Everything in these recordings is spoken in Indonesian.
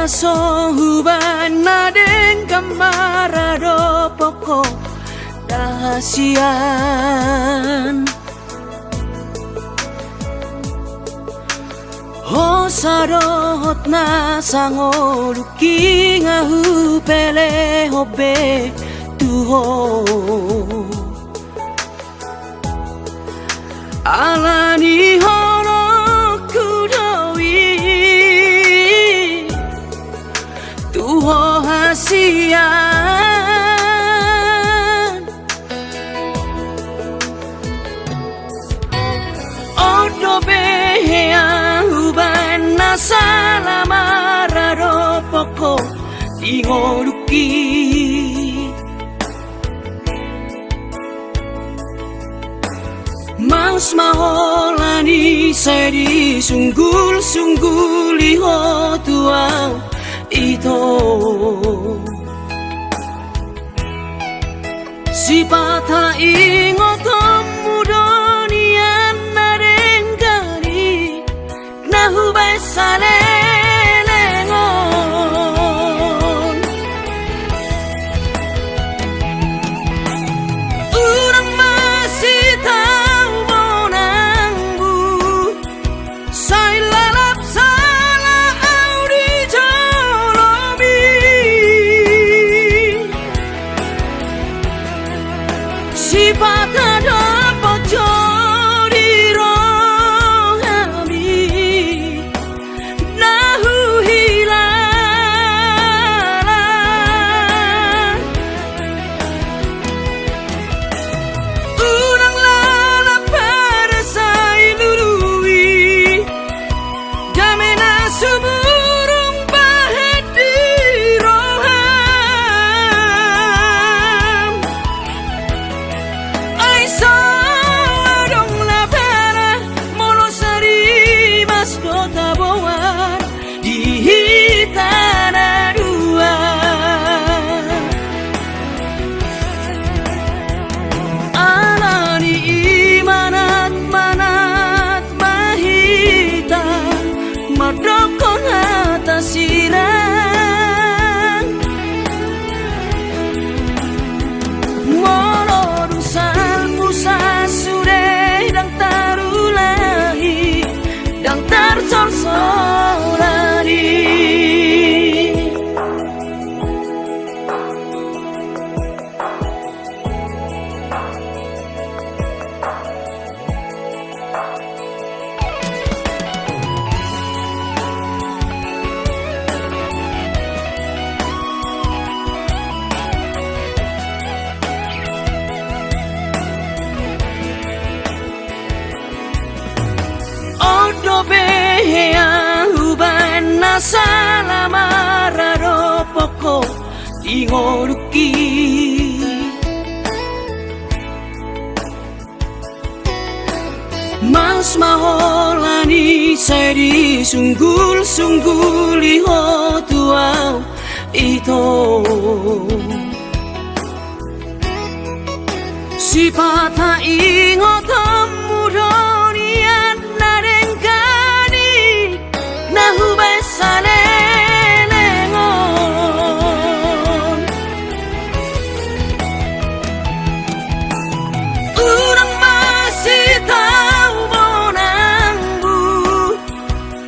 sohuban na den kamarado pokok rahasian ho sarot na sangoluki ngahu pele hobe tuho alani horo kudowi tuho hasian odo behea huban nasalamararo poko ingoruki Mas maholani seri sunggul-sungguli ho tuau ito si pata ingotom mudonian narengkari nahu besale si pata dapat jodi rohami nahu hilang urang lala pada sai lului damena sumurung bahet di roham Madokon atas sirang Monorusan musa sudah dang tarulahi dang tarsorsorani behea huban nasalamararo poko ingoruki Mas maholani seri sunggul-sungguli ho tuau ito si pata ingotom mudonian narengkani nahu besale lengon urang masih tahu monangbu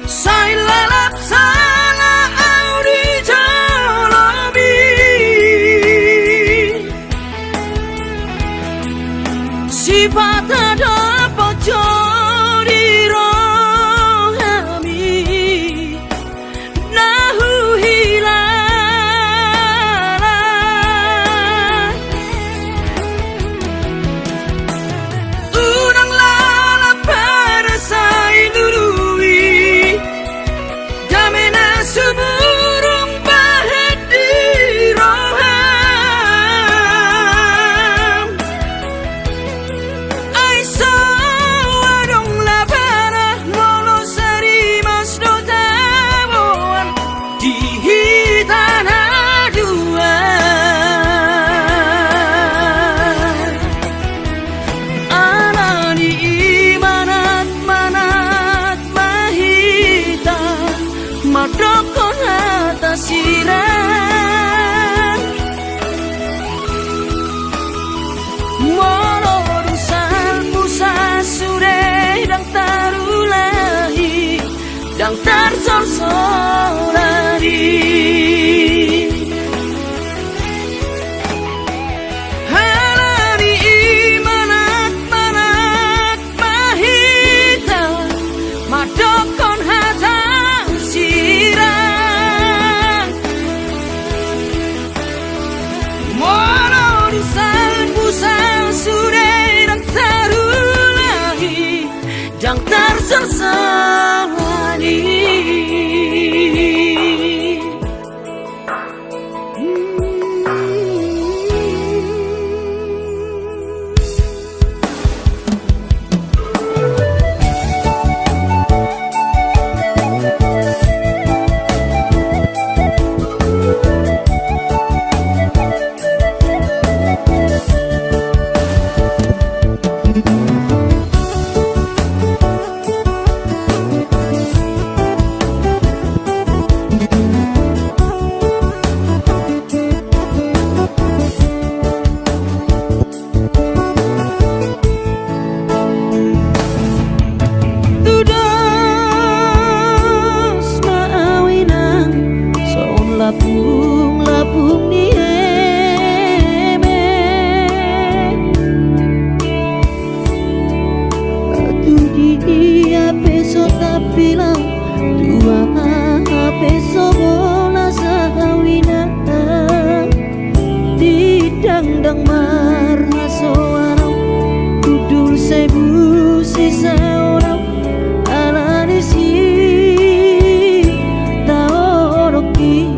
sai lalap sana audi jolobi si pata dapat jodi rohami nahu hilang urang lala pada sai lului tersorsorari halani imanak-manak mahita madokon hatang sirang mono dusal-busal sudah terulahi dan tersersani Labung ni eme tu dia peso tapi lau tua peso bola sawina didang-dang marha soarau dudul sebu sisa orang ala disi taoroki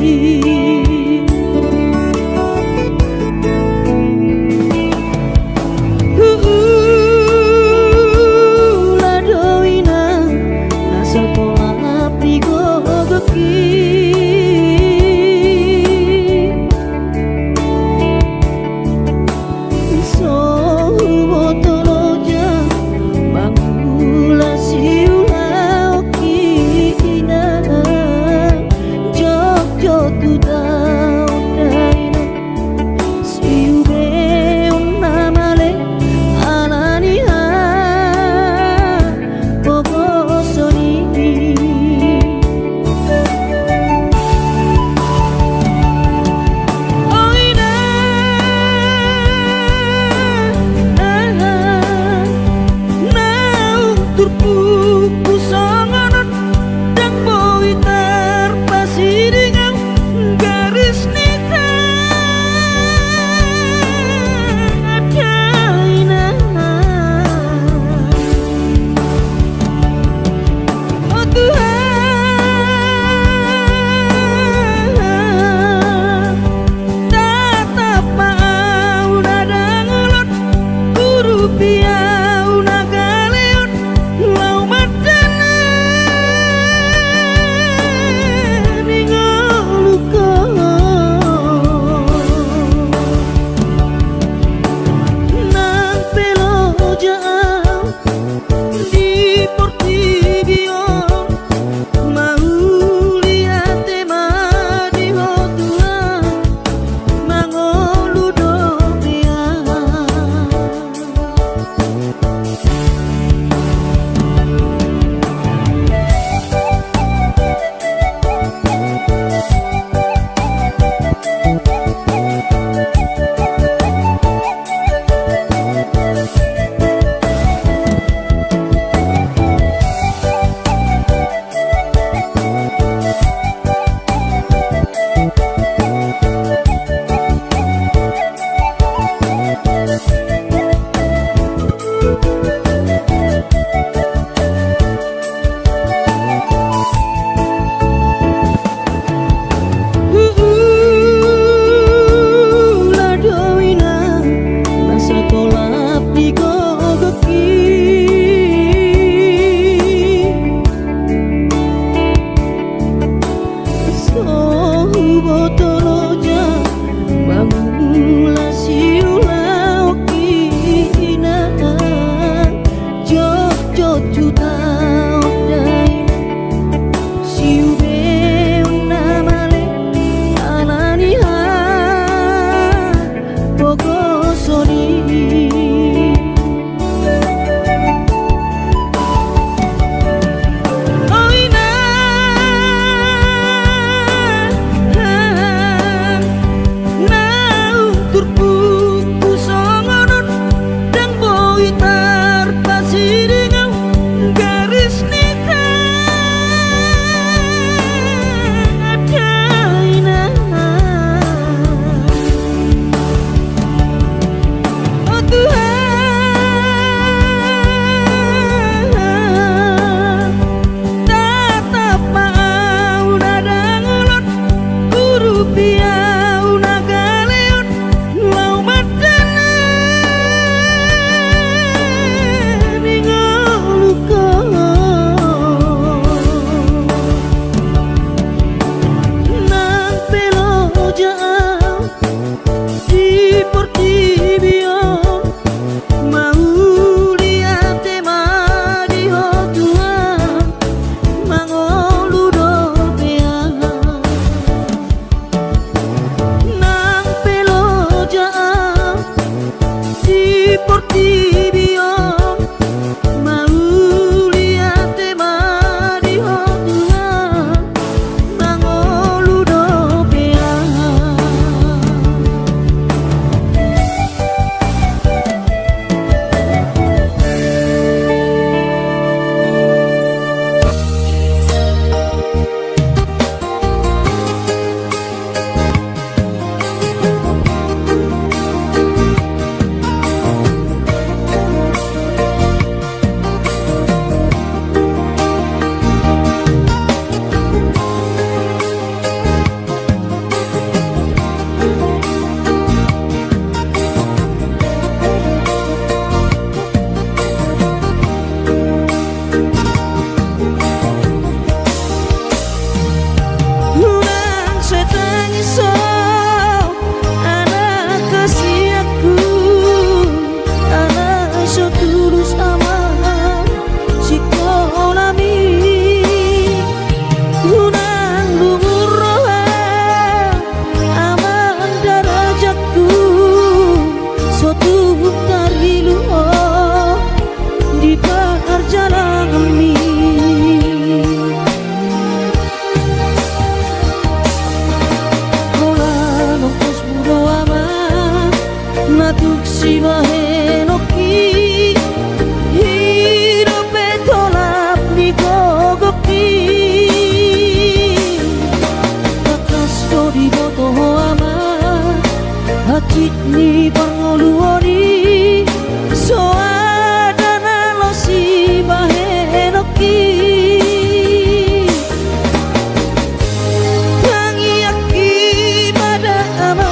piau nagaleon lau madana ningoluko nang pelo jao di portibio mau lihat di hotuan mangolu do pea nang pelo jao di portibio mau lihat di hotuan mangolu do pea. Nang setangiso anak kasih aku anak so tulus aman si kolami nang luhur roha aman darajatku so tuh dari luho di perjalanan ini. Natuk si bahenoki hidup tolap di gogoki kakas do di boto ama hacit ni pangoluoni so adana lo si bahenoki tangi aki pada ama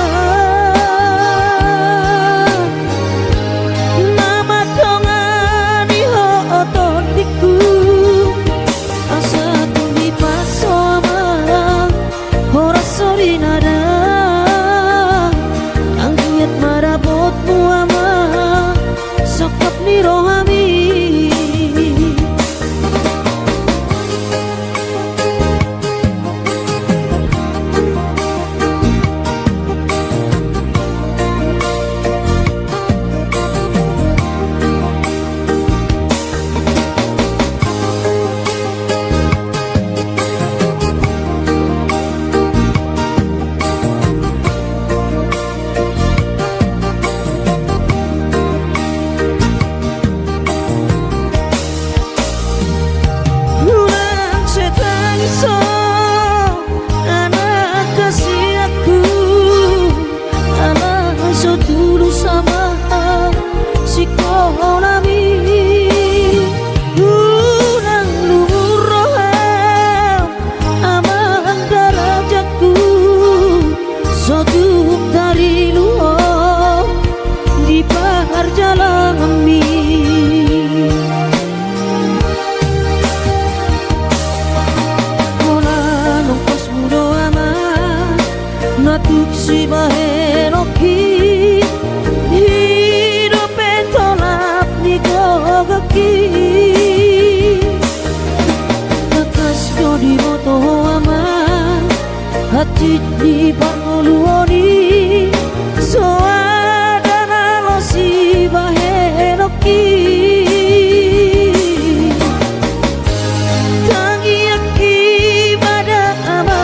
Natuk si bahenoki hidup tolap di gogoki kakas do di boto ama hacit di pangoluoni so adana lo si bahenoki tangi aki pada ama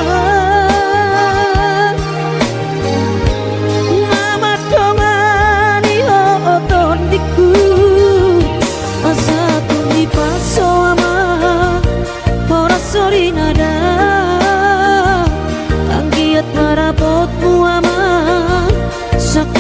Anggiat marapotmu ama sak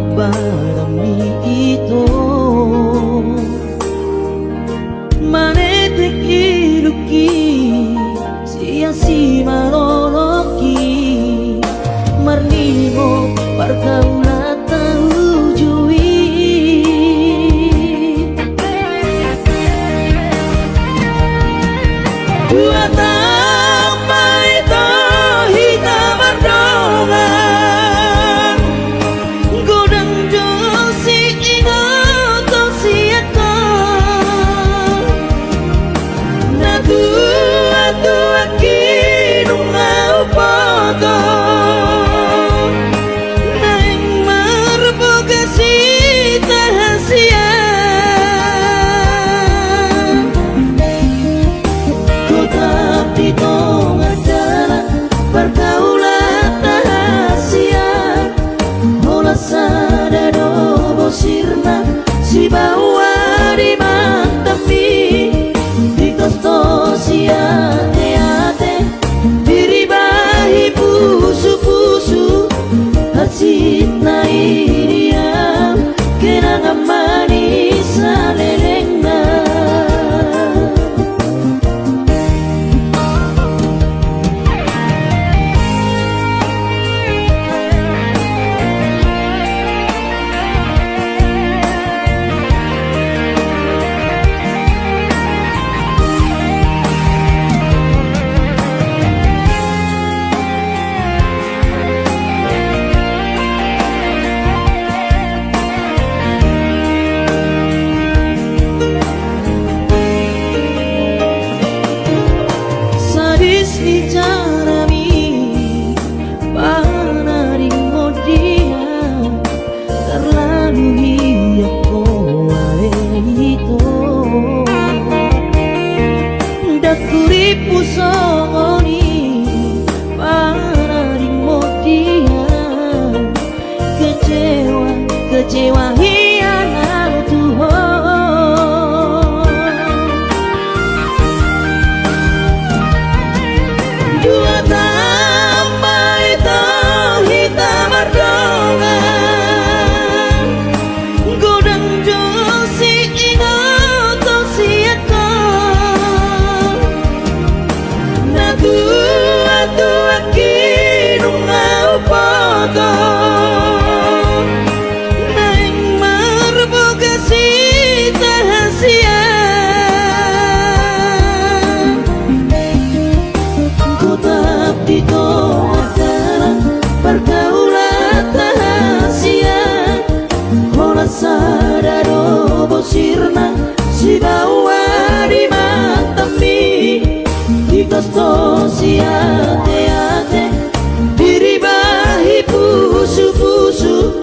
barami ito manete kiruki siasi maroroki marnimo perkaulata ujui si bawa di matapi di tosto si ate diribahi pusu-pusu hasit na iriam kenangan manis lelengna kecewa hianat Tuhan dua tambah itu hitam ardongan godang dosi ingat siaka na tua kinung mau potong sadaro bosirna si bawa di matapi di tosto si ate diribahi pusu-pusu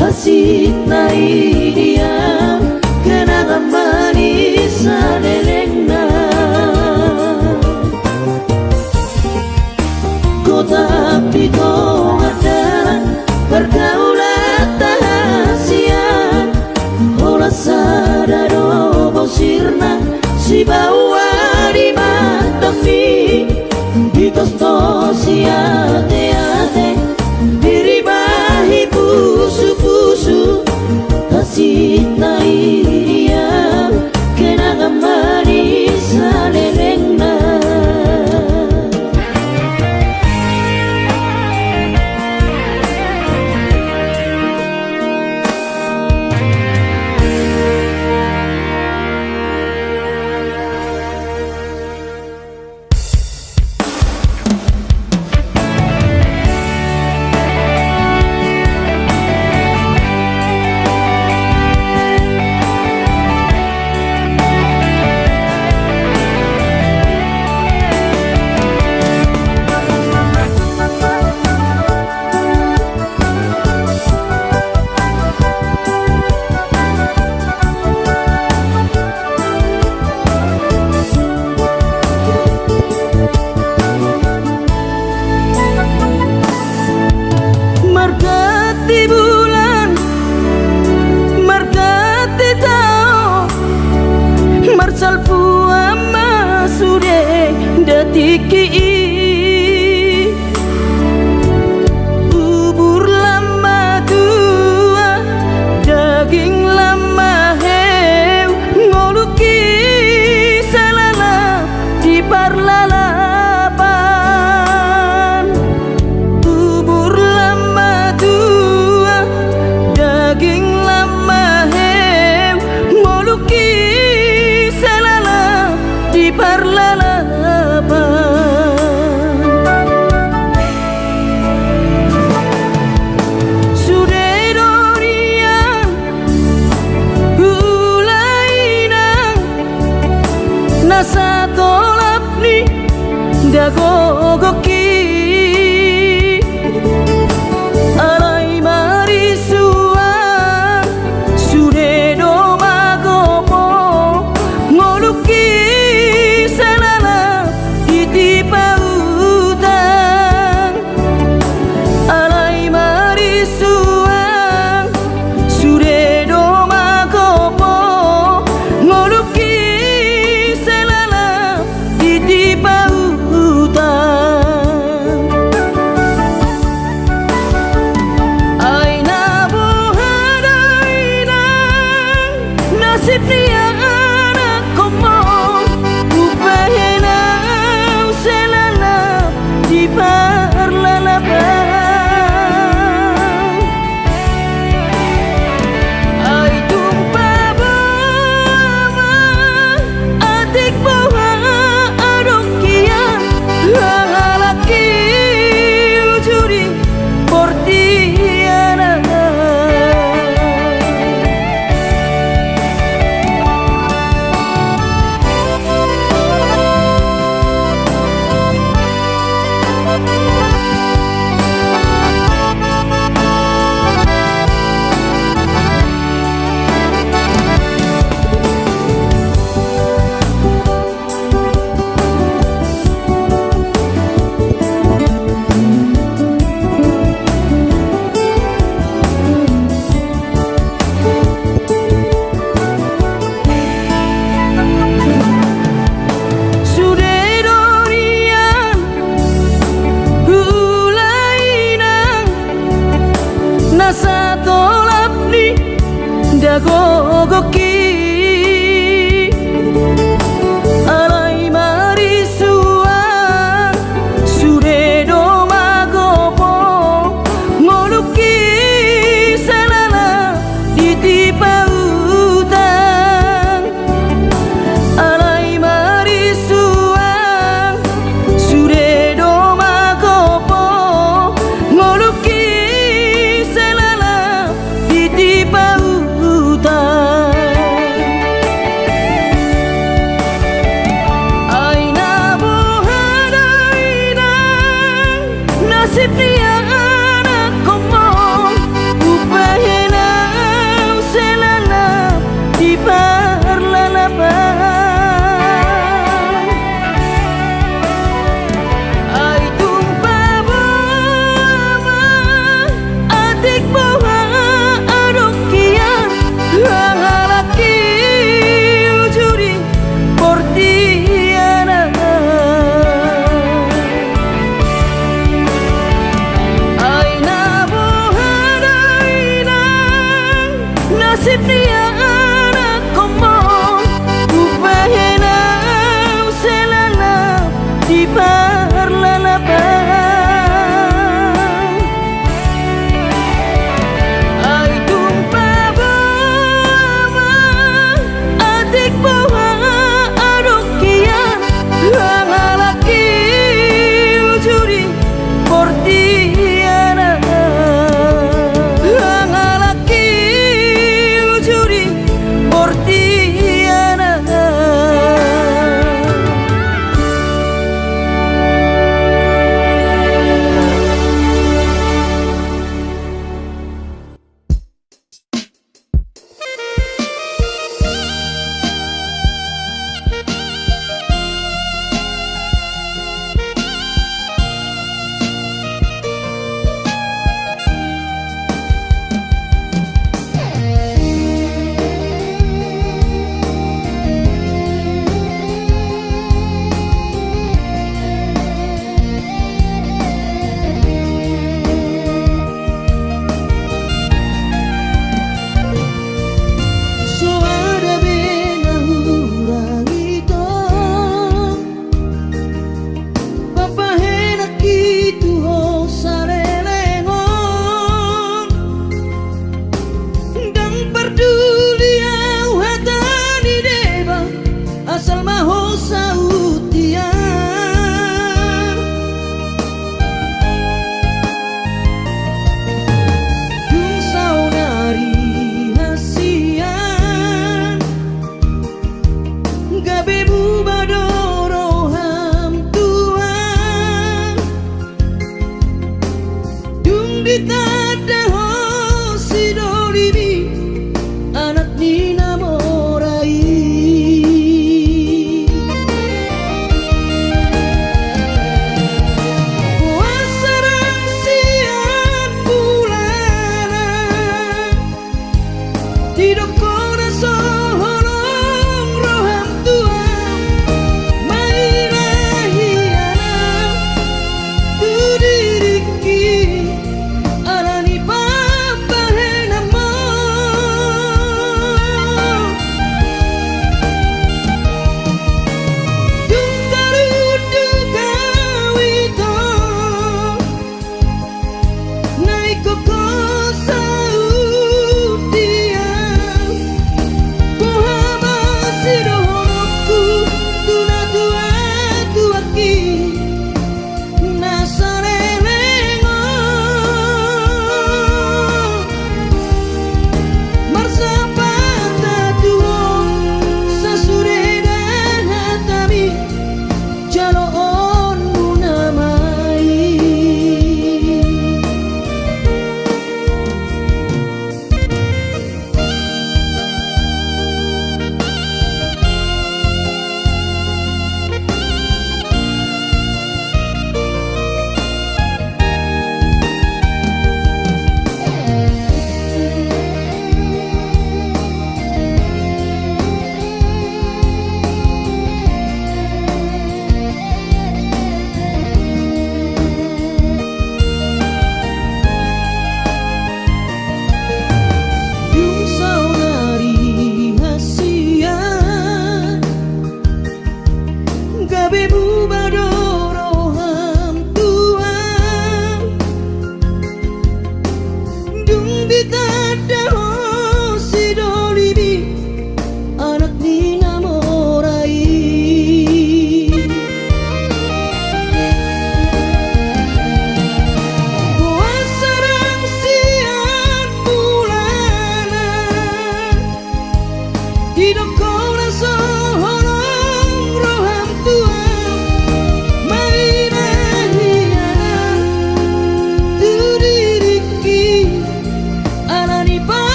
hasit na idiam kenangan manis lelengna kota pito adalah pergaulan sadaro bosirna si bawa di matapi di tosto si ate diribahi pusu-pusu hasit na iriam kenangan manis lelengna Ubur lama tua dagogoki alai marisuan sude do magomo ngoluki salala titipa utang alai marisuan sude do magomo ngoluki salala titipa nasib dia anak komo upahenau selala di parlalabang ai tumpa bawa adik bawa adokian halaki ujuri portiana nasa tolap ni dagogoki alai marisuan sude do magomo ngoluki salala titipa utang alai marisuan sude do magomo ngoluki titipa utang ai nabuhadainang nasib dia anak komo upahenau selala di parlalabang ai tumpa bawa adik bawa halaki ujuri portiana ai nabuhadainang nasib dia anak komo upahenau selala di parlalabang ai tumpa adik bawa adokian halaki ujuri portiana halaki ujuri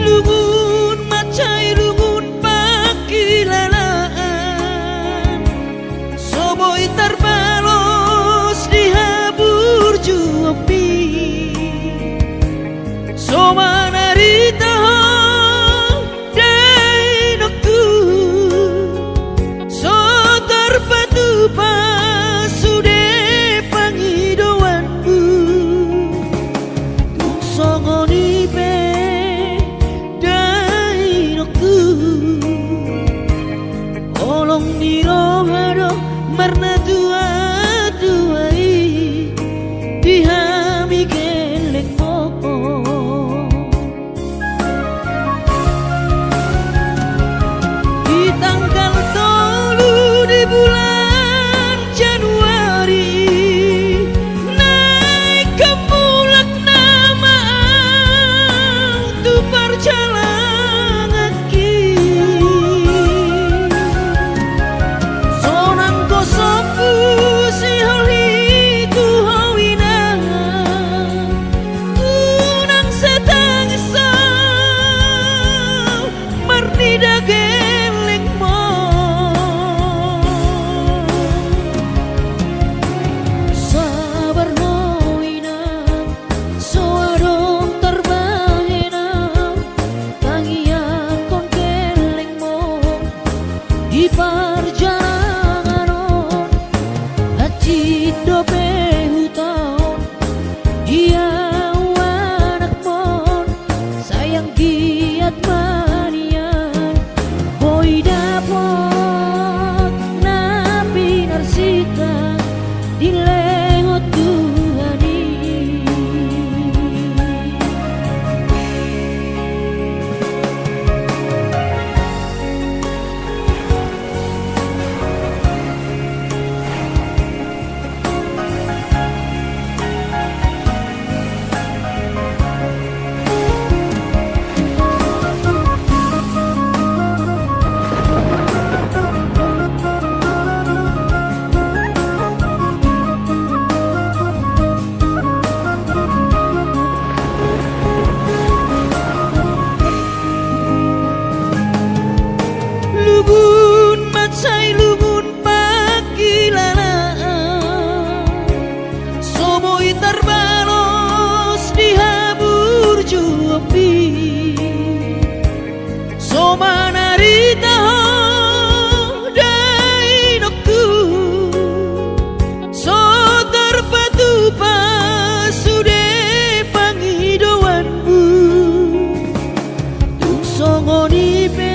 Lugun macai dageleng mo sabar no ina soarong terbahena tangian kon geleng mo di perjalanan hati dobe hutau dia anak mon sayang giat manian boy dapot nabi narsita di lengot Tuhani lugun matsai lugun pakilanaan soboi terbalos di habur juapi somanarita dainokku so terpatu pasude panghidoanmu tung songoni pe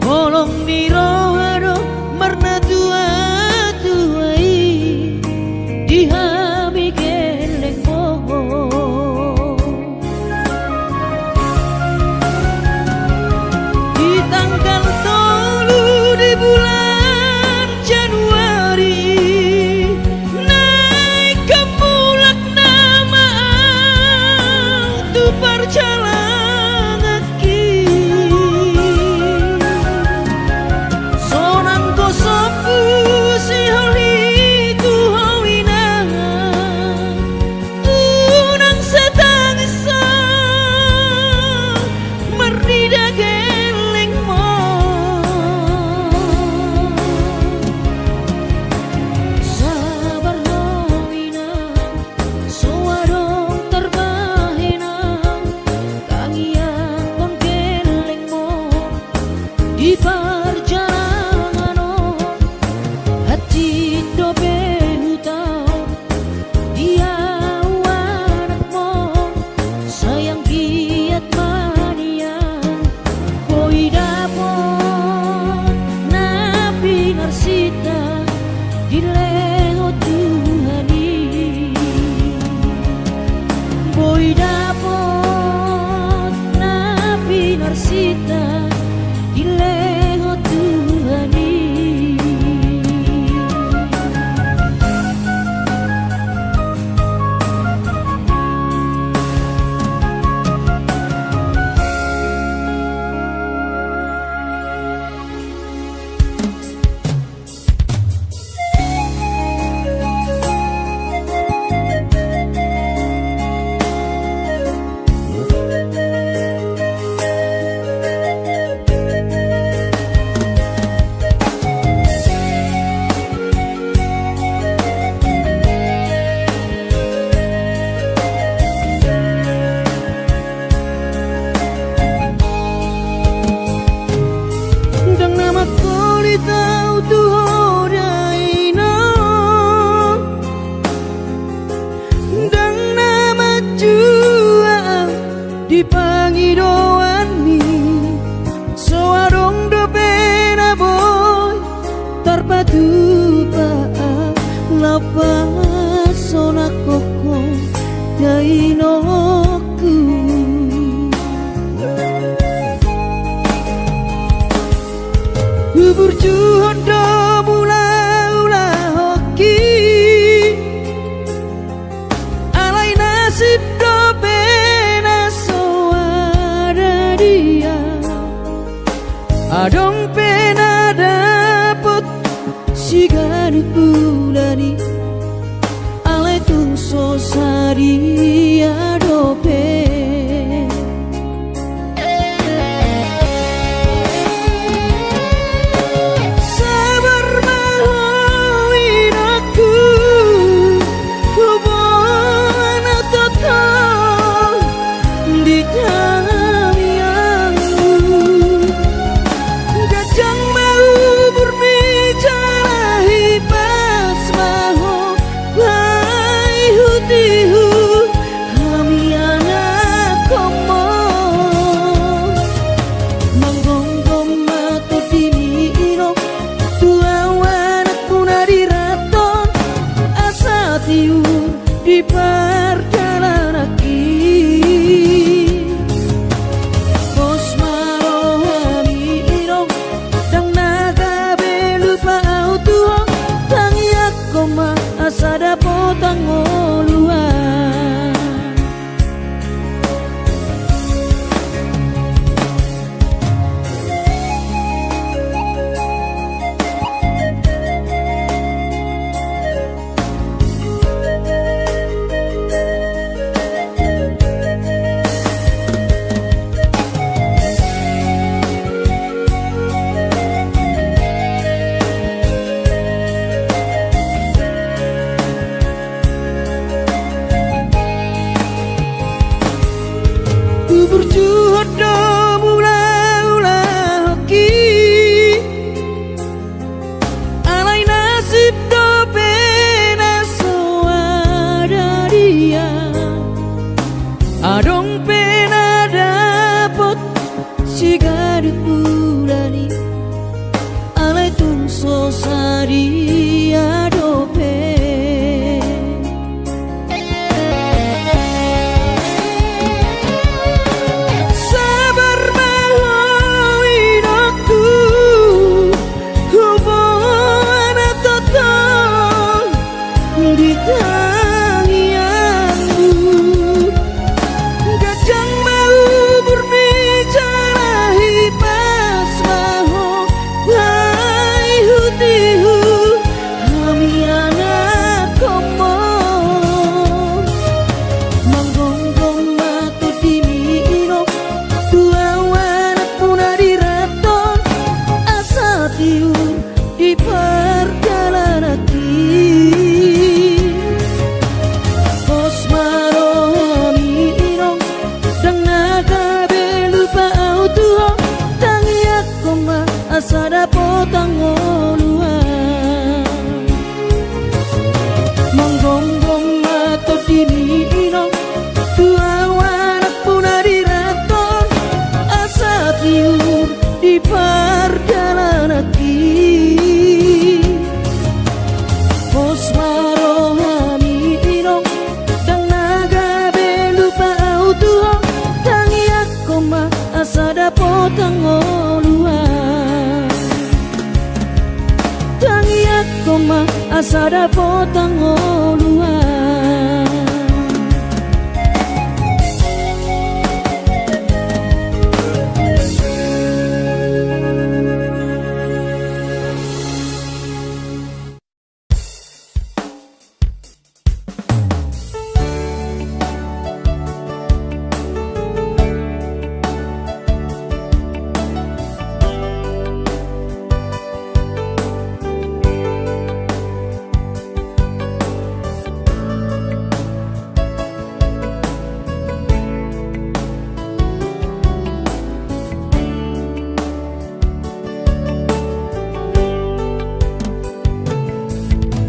holong di rohado marna tua tuai di hami geleng boho di tanggal 3 di bulan Januari naik kemulak nama tu perjalanan di perjalanan hati dobe hutau dia anak mon sayang giat manian boy dapot nabi narsita di lengot Tuhani boy dapot nabi narsita di lengot Tuhani. Tau tuhodaina dan nama jua di panghidoanmi soarong dobena boy terpatu paa lapas sona koko dainoku Burjuhon do mula-ula hoki alai nasib do bena soara dia adong pena dapet sigari bulani alai tung so saria do pena Berjuhodo mula-ulah hoki alai nasib do pena soada dia adong pena dapot si gadut pulani alai tungso sadia dope sabar mahoi dokku hubungan total di tangianmu kadang mau berbicara hipas maho hai hutihu kami anak komon manggonggong matu dimino dua anak puna diraton asa tiur di perjalanan Pos maromi inong dang naga belupa autuho tangi ako ma asada potang oluan manggonggong mato dimi inong dua anak puna diraton asa tiur di perjalanan Pos marohami inong dang naga belupa autuho tangi ako ma asada potang oluan tangi ako ma asada potang oluan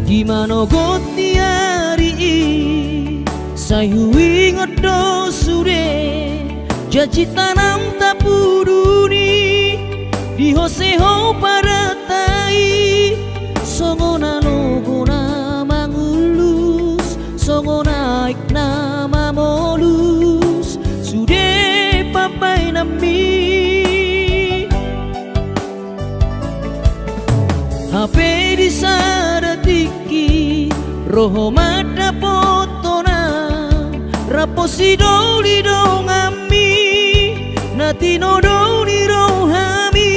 Gimana goti hari sayui ngodo sure jaji tanam tapuduni di hoseho pada tai songona logona mangulus songona iknama molus sude papai nami HP di sadatiki roho mada potona raposi doli dongami natino doli rohami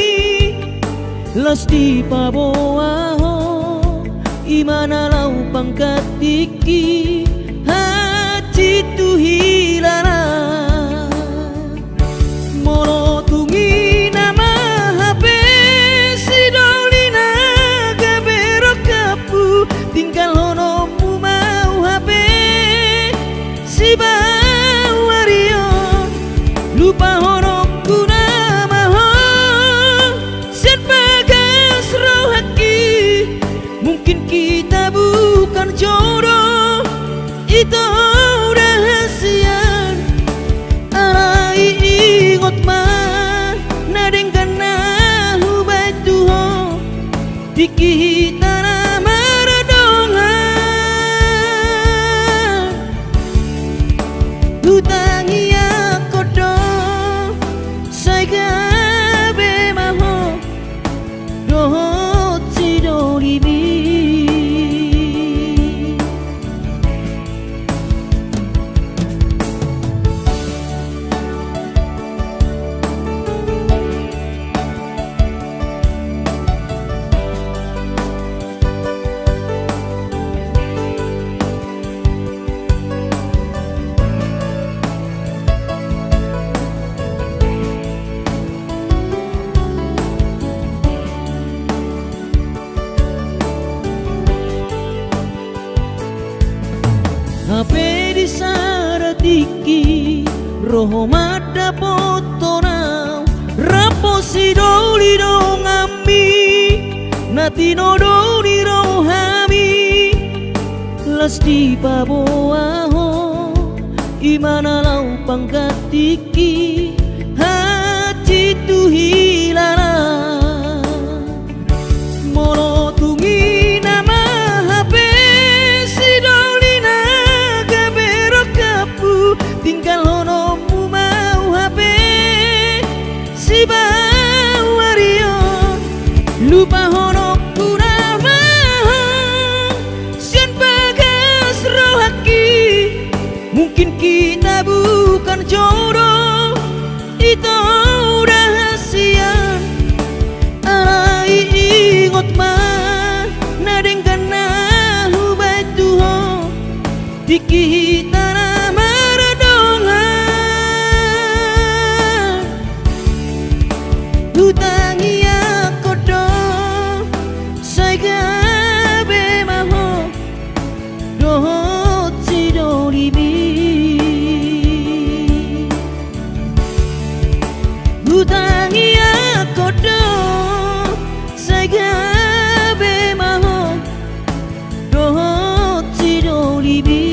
lasti paboaho imana lau pangkatiki hati tu hilala molo tungi nama HP si doli naga berokapu tinggal honomu mau HP si bawario lupa honoku nama ho sen bagas rohaki mungkin kita bukan jodoh itu rahasian alai ingot mah nadeng kana hubai tuho dikita nama radongan hutangi aku do saya gabe maho dohot si dolibi roho mada potona rapo si doli do ngami nati no doli rohami lasti paboaho imana lau pangkatiki hati tu hilala molo tungi nama HP si dolina gabero kapu tinggal honomu mau HP si bawario lupa hono kunama sian bagas rohaki mungkin kita bukan jodoh itu rahasia alai ingot mah nadengkan nahu batuho dikita nama radongan hutangi aku dong saya gabe maho dohot si dolibi hutangi aku dong saya gabe maho dohot si dolibi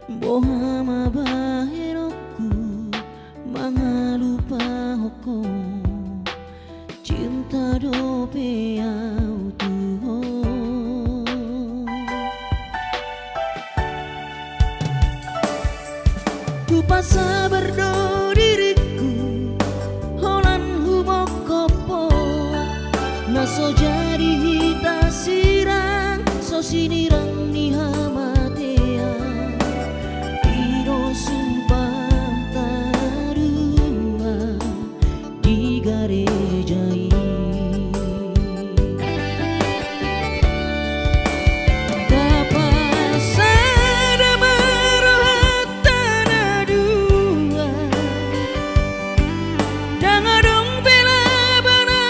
Bohama baheroku mangalupa hoko cinta dope autuho ku pasa berdo diriku holan humokopo naso jadi hita sirang so sinirang ni hamatea iro sumpah tarua di garejai tapasada marohatana dua dangadong bela bana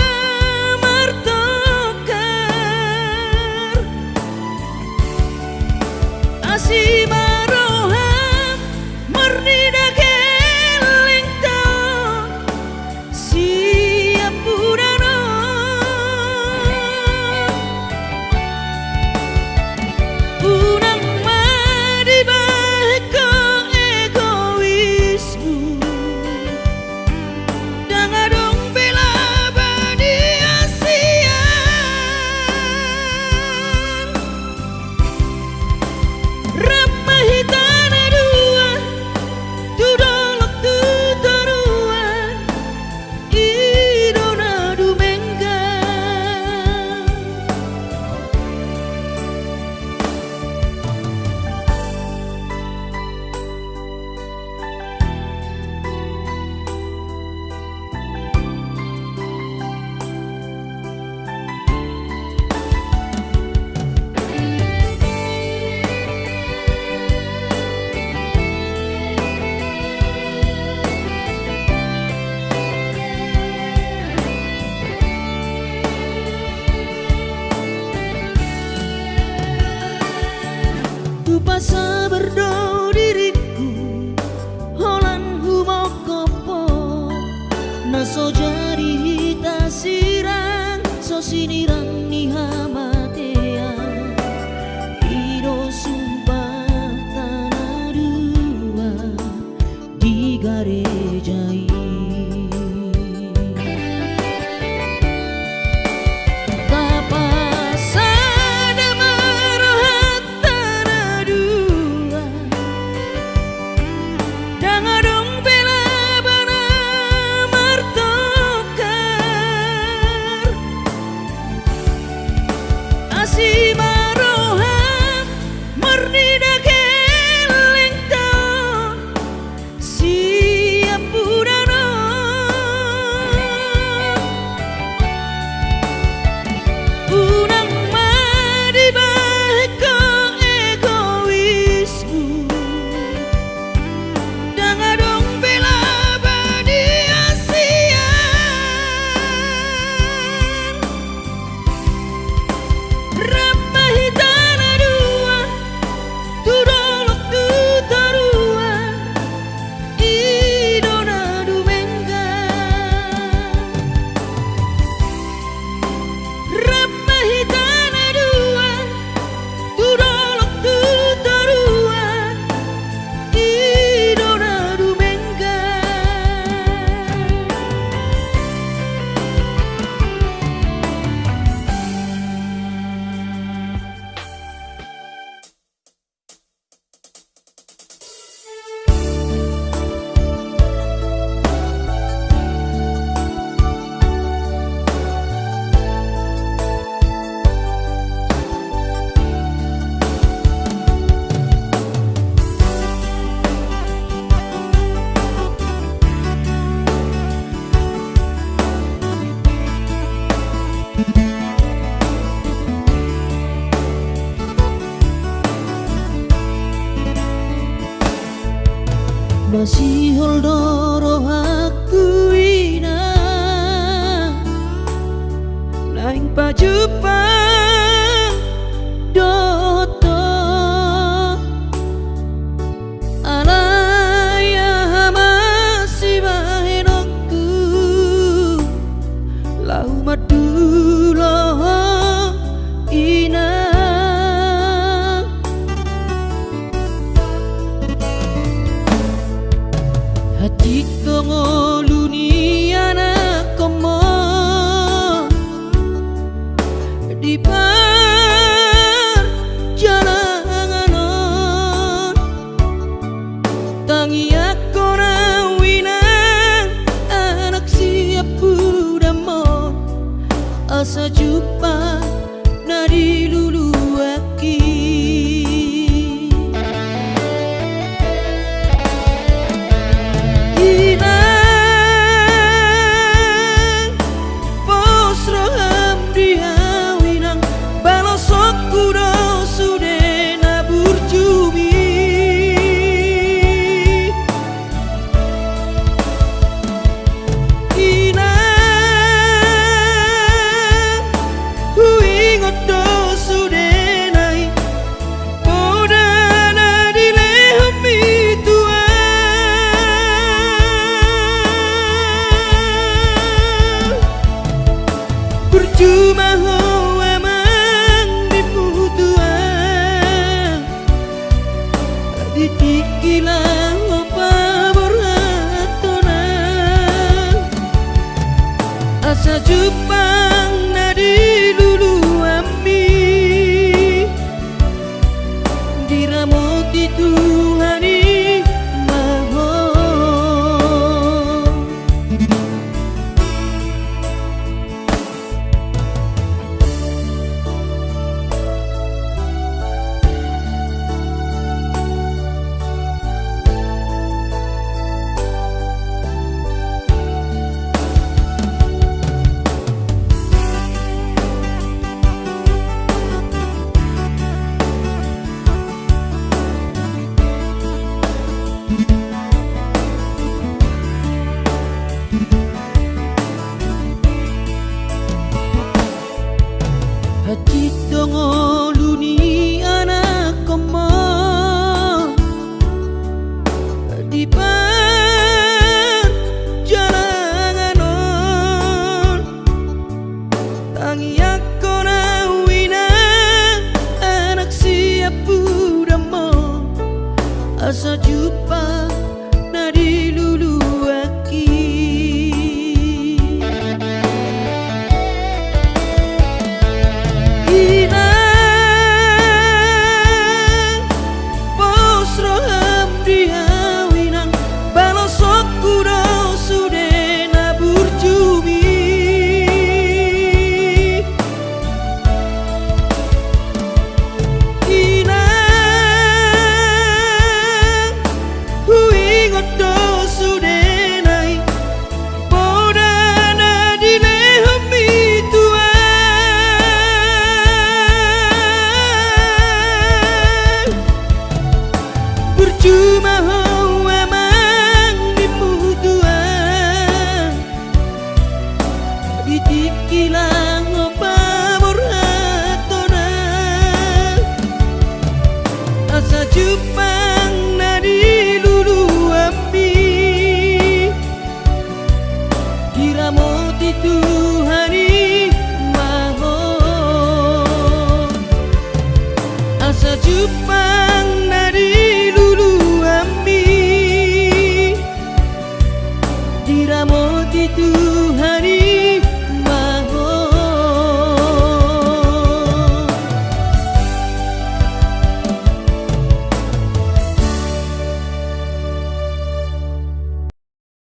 martokar asima pasa berdo diriku holan humokopo naso jadi hita sirang so sinirang ni hamatea iro sumpah tanah dua di garejai masih holdoro aku ina naing pajupang doto alaya masih bahenokku lau madulo ina hati ngoluni anak komo di perjalanan tangi aku rawinan anak siap budamon asa jumpa nadi lulu aki cuma ho emang diputuan ditikilah opa borhatona asa jupang nadi lulu ami diramoti Tuhani hati ngoluni anak komo di perjalanan tangi aku rawina anak siap budamon asa jumpa nadi lulu aki cuma ho emang diputuan ditikilah opa borhatona asa jupang nadi lulu ami diramoti Tuhani mahon asa jupang nadi diramoti Tuhani